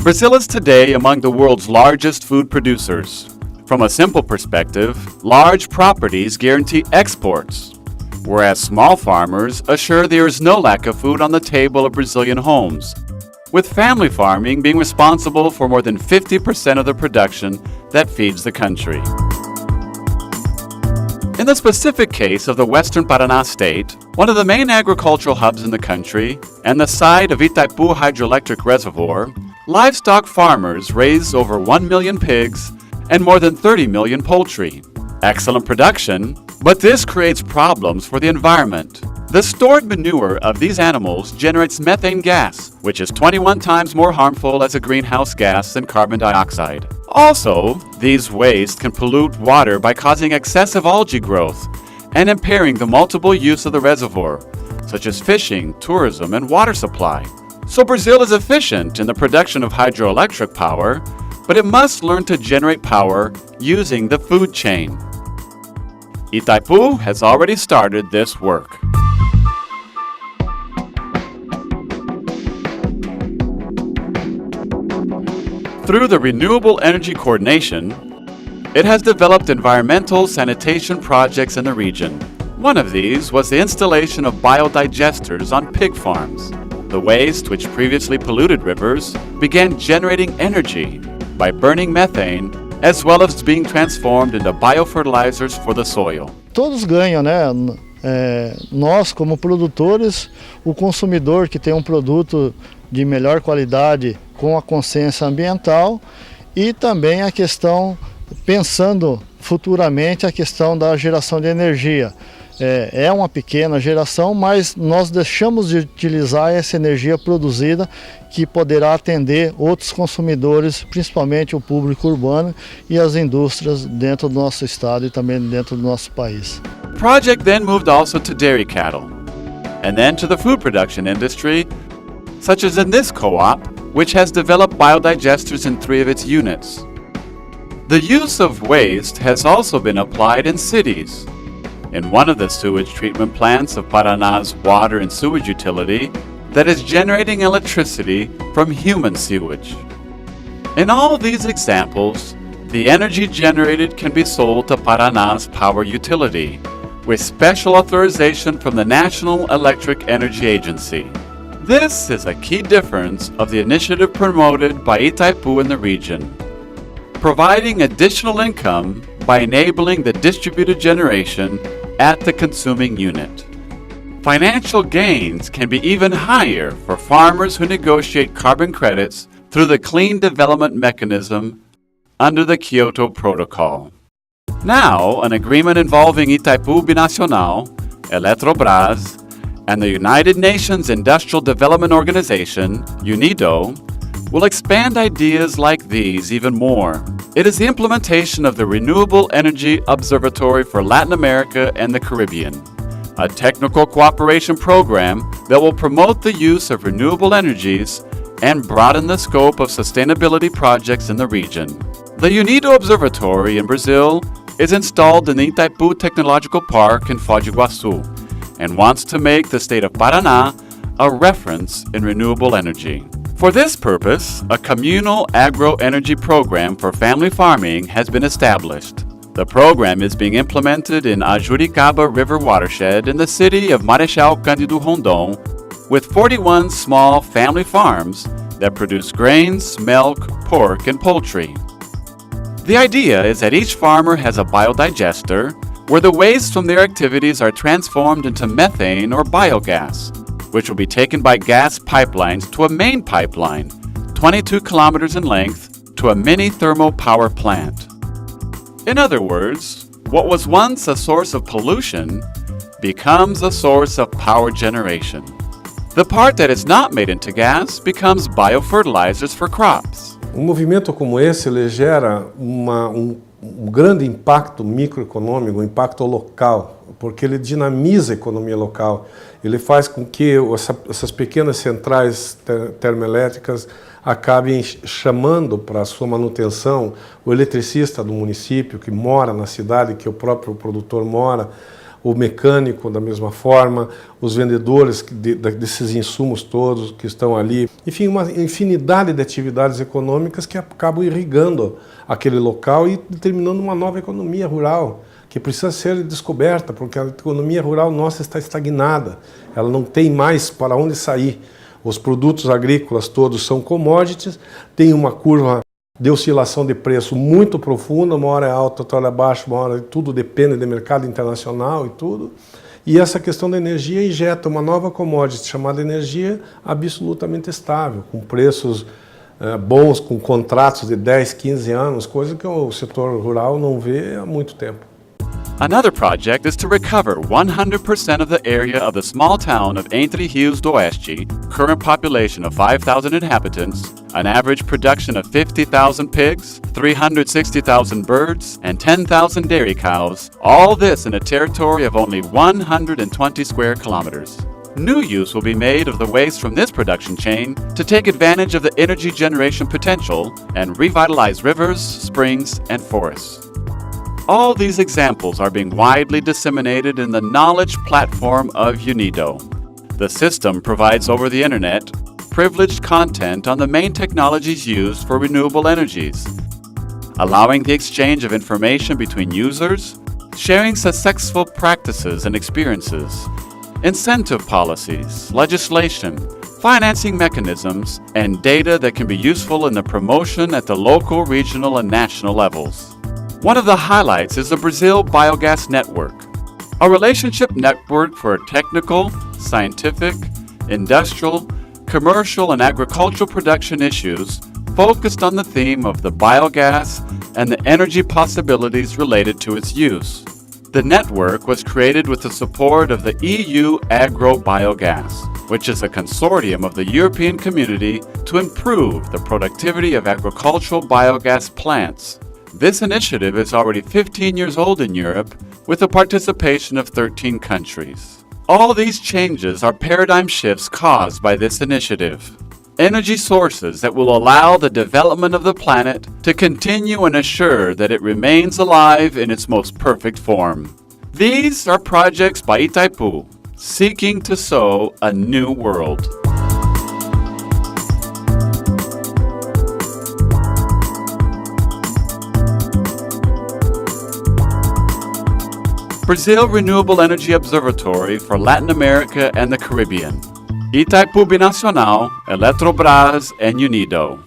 Brazil is today among the world's largest food producers. From a simple perspective, large properties guarantee exports, whereas small farmers assure there is no lack of food on the table of Brazilian homes, with family farming being responsible for more than 50% of the production that feeds the country. In the specific case of the Western Paraná state, one of the main agricultural hubs in the country, and the site of Itaipu hydroelectric reservoir, livestock farmers raise over 1 million pigs and more than 30 million poultry. Excellent production, but this creates problems for the environment. The stored manure of these animals generates methane gas, which is 21 times more harmful as a greenhouse gas than carbon dioxide. Also, these wastes can pollute water by causing excessive algae growth and impairing the multiple use of the reservoir, such as fishing, tourism, and water supply. So Brazil is efficient in the production of hydroelectric power, but it must learn to generate power using the food chain. Itaipu has already started this work. Through the Renewable Energy Coordination, it has developed environmental sanitation projects in the region. One of these was the installation of biodigesters on pig farms. The waste, which previously polluted rivers, began generating energy by burning methane, as well as being transformed into biofertilizers for the soil. Todos ganham, né? Nós, como produtores, o consumidor que tem produto de melhor qualidade com a consciência ambiental e também a questão, pensando futuramente, a questão da geração de energia. É uma pequena geração, mas nós deixamos de utilizar essa energia produzida que poderá atender outros consumidores, principalmente o público urbano e as indústrias dentro do nosso estado e também dentro do nosso país. The project then moved also to dairy cattle, and then to the food production industry, such as in this co-op, which has developed biodigesters in 3 of its units. The use of waste has also been applied in cities. In one of the sewage treatment plants of Paraná's water and sewage utility that is generating electricity from human sewage. In all of these examples, the energy generated can be sold to Paraná's power utility, with special authorization from the National Electric Energy Agency. This is a key difference of the initiative promoted by Itaipu in the region, providing additional income by enabling the distributed generation at the consuming unit. Financial gains can be even higher for farmers who negotiate carbon credits through the Clean Development Mechanism under the Kyoto Protocol. Now, an agreement involving ITAIPU Binacional, Eletrobras, and the United Nations Industrial Development Organization, UNIDO, will expand ideas like these even more. It is the implementation of the Renewable Energy Observatory for Latin America and the Caribbean, a technical cooperation program that will promote the use of renewable energies and broaden the scope of sustainability projects in the region. The UNIDO Observatory in Brazil is installed in the Itaipu Technological Park in Foz do Iguaçu and wants to make the state of Paraná a reference in renewable energy. For this purpose, a communal agro-energy program for family farming has been established. The program is being implemented in Ajuricaba River watershed in the city of Marechal Cândido Rondon, with 41 small family farms that produce grains, milk, pork, and poultry. The idea is that each farmer has a biodigester where the waste from their activities are transformed into methane or biogas, which will be taken by gas pipelines to a main pipeline, 22 kilometers in length, to a mini thermal power plant. In other words, what was once a source of pollution becomes a source of power generation. The part that is not made into gas becomes biofertilizers for crops. Movimento como esse, ele gera um grande impacto microeconômico, um impacto local, porque ele dinamiza a economia local. Ele faz com que essas pequenas centrais termoelétricas acabem chamando para a sua manutenção o eletricista do município que mora na cidade, que o próprio produtor mora, o mecânico da mesma forma, os vendedores desses insumos todos que estão ali. Enfim, uma infinidade de atividades econômicas que acabam irrigando aquele local e determinando uma nova economia rural, que precisa ser descoberta, porque a economia rural nossa está estagnada, ela não tem mais para onde sair. Os produtos agrícolas todos são commodities, tem uma curva de oscilação de preço muito profunda, uma hora é alta, outra hora é baixa, uma hora tudo depende do mercado internacional e tudo. E essa questão da energia injeta uma nova commodity chamada energia absolutamente estável, com preços bons, com contratos de 10, 15 anos, coisa que o setor rural não vê há muito tempo. Another project is to recover 100% of the area of the small town of Entre Rios do Oeste, current population of 5,000 inhabitants, an average production of 50,000 pigs, 360,000 birds, and 10,000 dairy cows, all this in a territory of only 120 square kilometers. New use will be made of the waste from this production chain to take advantage of the energy generation potential and revitalize rivers, springs, and forests. All these examples are being widely disseminated in the knowledge platform of UNIDO. The system provides over the internet privileged content on the main technologies used for renewable energies, allowing the exchange of information between users, sharing successful practices and experiences, incentive policies, legislation, financing mechanisms, and data that can be useful in the promotion at the local, regional, and national levels. One of the highlights is the Brazil Biogas Network, a relationship network for technical, scientific, industrial, commercial, and agricultural production issues focused on the theme of the biogas and the energy possibilities related to its use. The network was created with the support of the EU Agro-Biogas, which is a consortium of the European Community to improve the productivity of agricultural biogas plants. This initiative is already 15 years old in Europe, with the participation of 13 countries. All these changes are paradigm shifts caused by this initiative. Energy sources that will allow the development of the planet to continue and assure that it remains alive in its most perfect form. These are projects by ITAIPU, seeking to sow a new world. Brazil Renewable Energy Observatory for Latin America and the Caribbean. ITAIPU Binacional, Eletrobras, and UNIDO.